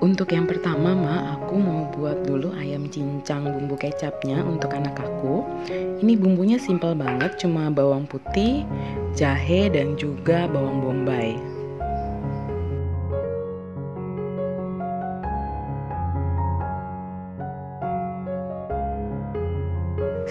Untuk yang pertama, aku mau buat dulu ayam cincang bumbu kecapnya untuk anak aku. Ini bumbunya simpel banget, cuma bawang putih, jahe, dan juga bawang bombay.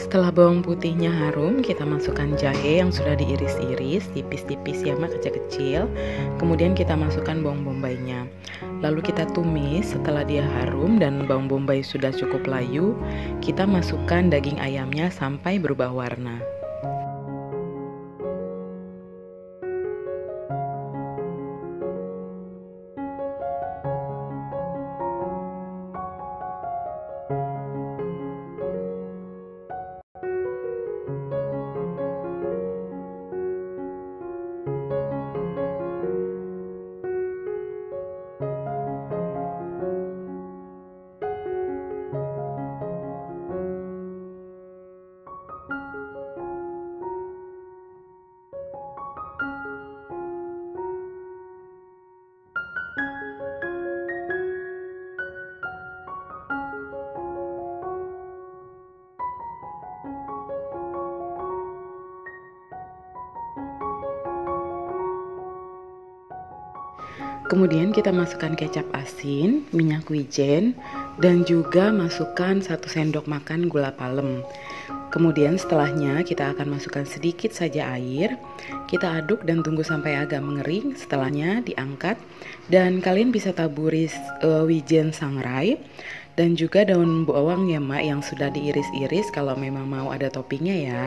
Setelah bawang putihnya harum, kita masukkan jahe yang sudah diiris-iris tipis-tipis ya mak, kecil-kecil. Kemudian kita masukkan bawang bombaynya. Lalu kita tumis. Setelah dia harum dan bawang bombay sudah cukup layu, kita masukkan daging ayamnya sampai berubah warna. Kemudian kita masukkan kecap asin, minyak wijen, dan juga masukkan 1 sendok makan gula palem. Kemudian setelahnya kita akan masukkan sedikit saja air. Kita aduk dan tunggu sampai agak mengering. Setelahnya diangkat dan kalian bisa taburi wijen sangrai dan juga daun bawang ya mak, yang sudah diiris-iris kalau memang mau ada toppingnya ya.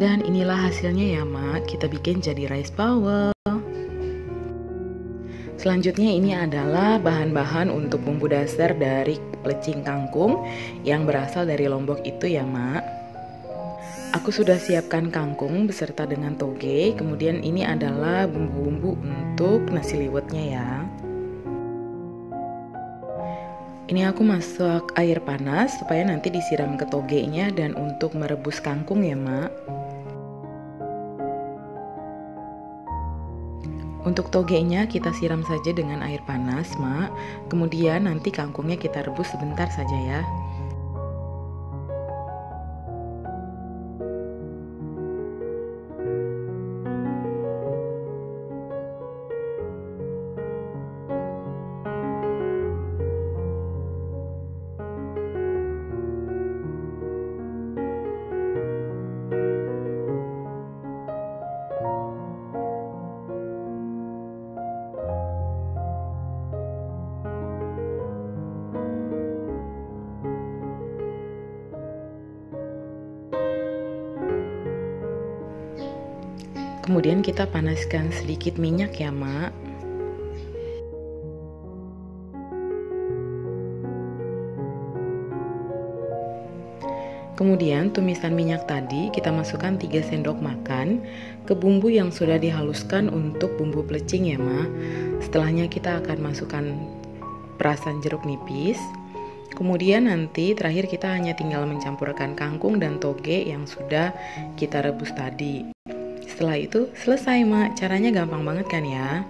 Dan inilah hasilnya ya mak, kita bikin jadi rice bowl. Selanjutnya ini adalah bahan-bahan untuk bumbu dasar dari plecing kangkung yang berasal dari Lombok itu ya mak. Aku sudah siapkan kangkung beserta dengan toge, kemudian ini adalah bumbu-bumbu untuk nasi liwetnya ya. Ini aku masak air panas supaya nanti disiram ke togenya dan untuk merebus kangkung ya mak. Untuk togenya kita siram saja dengan air panas mak. Kemudian nanti kangkungnya kita rebus sebentar saja ya. Kemudian kita panaskan sedikit minyak ya mak. Kemudian tumisan minyak tadi kita masukkan 3 sendok makan ke bumbu yang sudah dihaluskan untuk bumbu plecing ya mak. Setelahnya kita akan masukkan perasan jeruk nipis. Kemudian nanti terakhir kita hanya tinggal mencampurkan kangkung dan toge yang sudah kita rebus tadi. Setelah itu selesai mak, caranya gampang banget kan ya.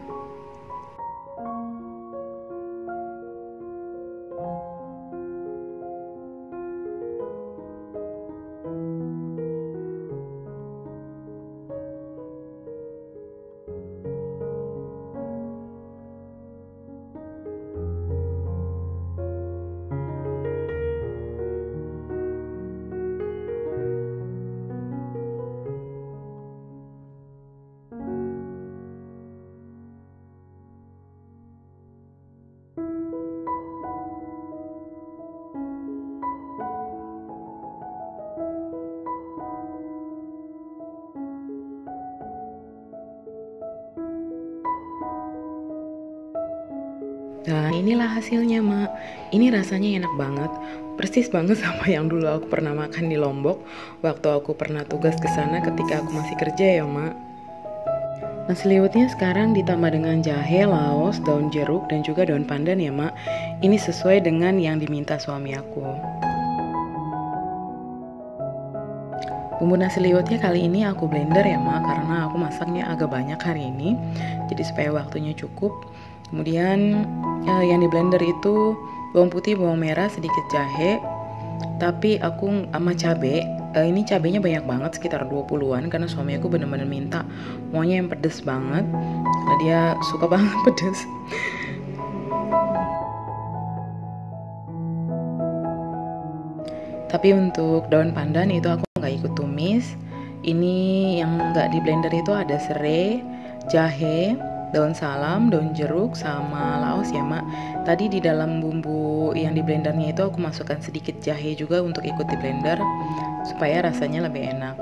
inilah hasilnya, Mak. Ini rasanya enak banget. Persis banget sama yang dulu aku pernah makan di Lombok waktu aku pernah tugas ke sana ketika aku masih kerja ya, Mak. Nasi liwetnya sekarang ditambah dengan jahe, laos, daun jeruk, dan juga daun pandan ya, Mak. Ini sesuai dengan yang diminta suami aku. Bumbu nasi liwetnya kali ini aku blender ya, Mak, karena aku masaknya agak banyak hari ini. Jadi supaya waktunya cukup. Kemudian yang di blender itu bawang putih, bawang merah, sedikit jahe. Tapi aku sama cabai, ini cabainya banyak banget, sekitar 20-an, karena suami aku bener-bener minta maunya yang pedes banget. Nah, dia suka banget pedes. Tapi untuk daun pandan itu aku nggak ikut tumis. Ini yang nggak di blender itu ada serai, jahe, daun salam, daun jeruk, sama laos ya, Mak. Tadi di dalam bumbu yang di blendernya itu aku masukkan sedikit jahe juga untuk ikut di blender supaya rasanya lebih enak.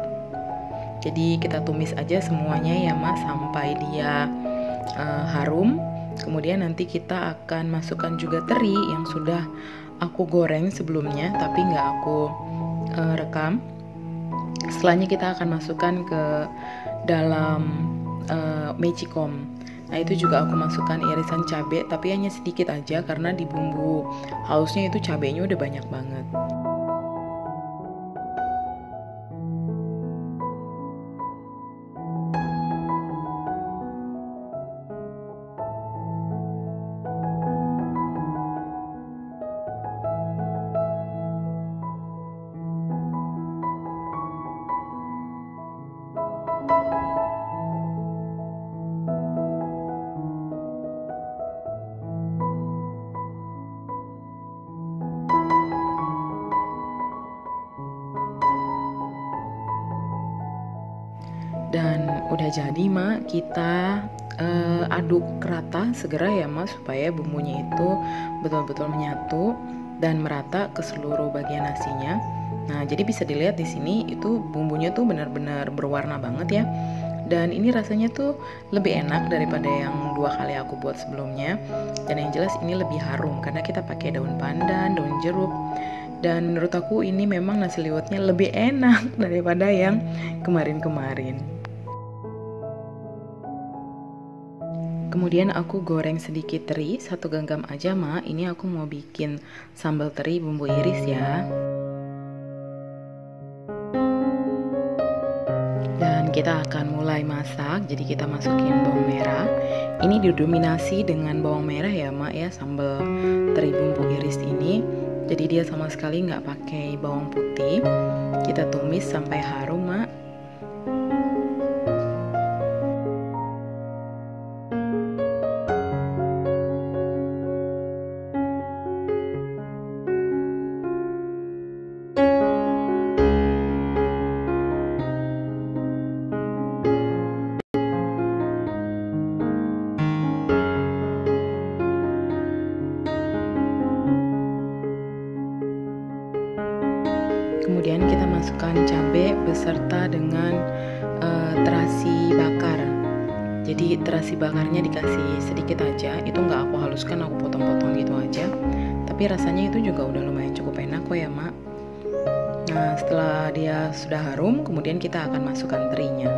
Jadi kita tumis aja semuanya ya, Mak, sampai dia harum. Kemudian nanti kita akan masukkan juga teri yang sudah aku goreng sebelumnya tapi nggak aku rekam. Setelahnya kita akan masukkan ke dalam magicom. Nah, itu juga aku masukkan irisan cabai, tapi hanya sedikit aja karena di bumbu halusnya itu cabainya udah banyak banget. Dan udah jadi, Mak, kita aduk rata segera ya, Mak, supaya bumbunya itu betul-betul menyatu dan merata ke seluruh bagian nasinya. Nah, jadi bisa dilihat di sini itu bumbunya tuh benar-benar berwarna banget ya. Dan ini rasanya tuh lebih enak daripada yang 2 kali aku buat sebelumnya. Dan yang jelas ini lebih harum karena kita pakai daun pandan, daun jeruk. Dan menurut aku ini memang nasi liwetnya lebih enak daripada yang kemarin-kemarin. Kemudian aku goreng sedikit teri, 1 genggam aja, Mak. Ini aku mau bikin sambal teri bumbu iris ya. Dan kita akan mulai masak. Jadi kita masukin bawang merah. Ini didominasi dengan bawang merah ya, Mak, ya, sambal teri bumbu iris ini. Jadi dia sama sekali nggak pakai bawang putih. Kita tumis sampai harum, Mak. Kemudian kita masukkan cabai beserta dengan terasi bakar. Jadi terasi bakarnya dikasih sedikit aja, itu nggak aku haluskan, aku potong-potong gitu aja. Tapi rasanya itu juga udah lumayan cukup enak kok ya, Mak. Nah, setelah dia sudah harum, kemudian kita akan masukkan terinya.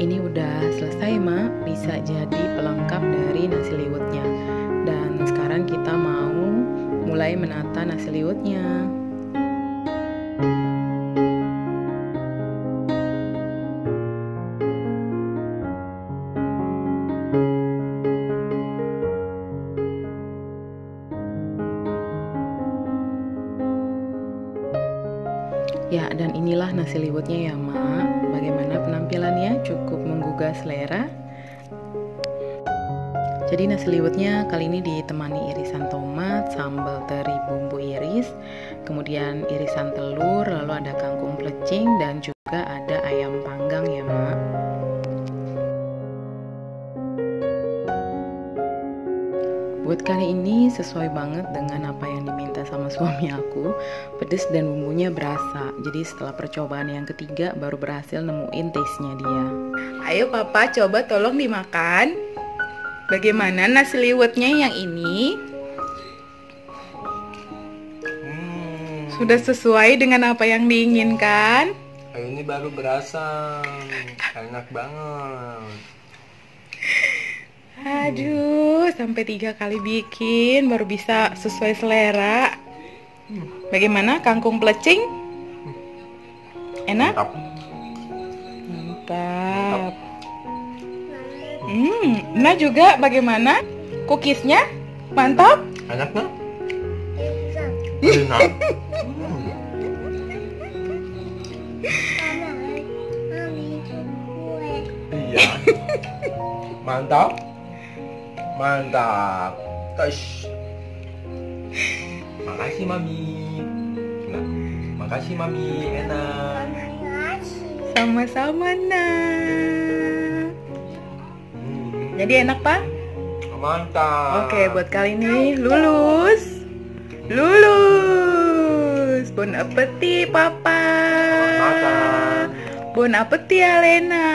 Ini udah selesai, Mak. Bisa jadi pelengkap dari nasi liwetnya. Dan sekarang kita mau mulai menata nasi liwetnya. Ya, dan inilah nasi liwetnya ya, Mak. Bagaimana penampilannya? Cukup menggugah selera. Jadi nasi liwetnya kali ini ditemani irisan tomat, sambal teri bumbu iris, kemudian irisan telur, lalu ada kangkung plecing dan juga ada ayam panggang ya Mak. Buat kali ini sesuai banget dengan apa yang diminta sama suami aku. Pedes dan bumbunya berasa. Jadi setelah percobaan yang ketiga baru berhasil nemuin taste-nya dia. Ayo Papa coba tolong dimakan. Bagaimana nasi liwetnya yang ini? Sudah sesuai dengan apa yang diinginkan? Ini baru berasa. Enak banget. Aduh, sampai 3 kali bikin baru bisa sesuai selera. Bagaimana kangkung plecing? Enak? Mantap. Nah juga bagaimana? Cookiesnya? Mantap? Enak nggak? Enak. Iya. Mantap. Mantap. Guys. Makasih Mami. Nah, makasih Mami, enak. Sama-sama nak. Jadi enak Pak? Mantap. Oke, buat kali ini lulus. Lulus. Bon appetit Papa. Makan. Bon appetit Alena.